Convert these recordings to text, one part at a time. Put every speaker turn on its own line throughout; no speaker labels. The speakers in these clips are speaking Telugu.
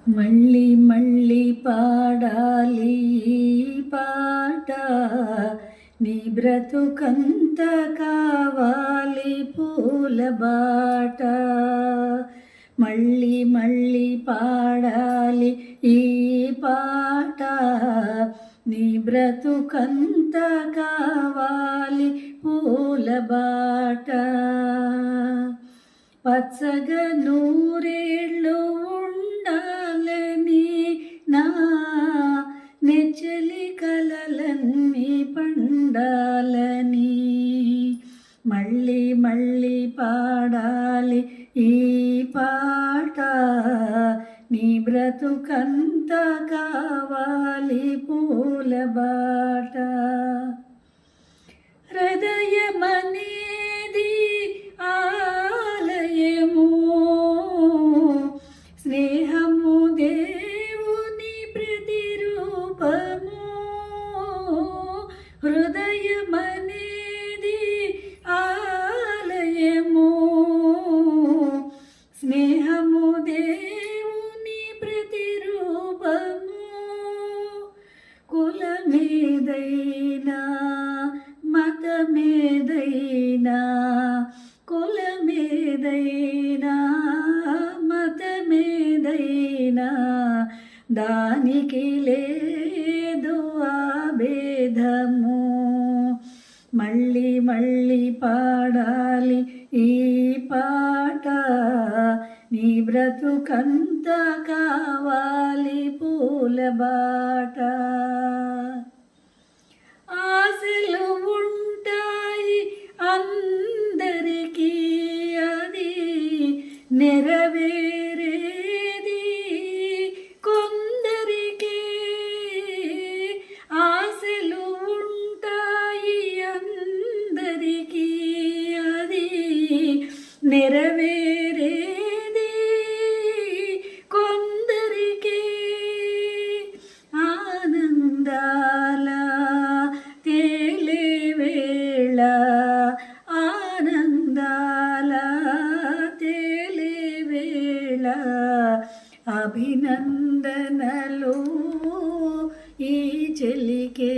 మళ్ళీ మళ్ళీ పాడాలి ఈ పాట, నీ బ్రతుకంత కావాలి పూల బాట. మళ్ళీ మళ్ళీ పాడాలి ఈ పాట, నీ బ్రతుకంత కావాలి పూల బాట. పచ్చగా నూరేళ్ళు ఉండాలని నా నెచ్చలి కలలన్నీ పండాలని. మళ్ళీ మళ్ళీ పాడాలి ఈ పాట, నీ బ్రతుకంత కావాలి పూల బాట. హృదయమనేది ఆలయము, స్నేహము దేవుని ప్రతిరూపము. హృదయమనేది ఆలయము, స్నేహము దేవుని ప్రతిరూపము. కులమేదైనా మతమేదైనా, కులమేదైనా మతమేదైనా, దానికి లేదు ఆభేదము. మళ్ళీ మళ్ళీ పాడాలి ఈ పాట, నీ బ్రతుకంత కావాలి పూల బాట. ఆశలు ఉంటాయి అందరికీ, అది నెరవేరేది కొందరికీ. ఆశలు ఉంటాయి అందరికీ, అది నెరవేరేది కొందరికీ. ఆనందాల తేలే వేళ, ఆనందాల తేలే వేళ, అభినందనలు ఈ చెలికే.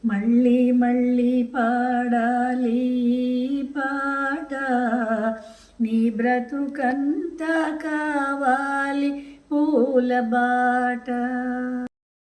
మళ్ళీ మళ్ళీ పాడాలి పాట, నీ బ్రతుకంత కావాలి పూల బాట.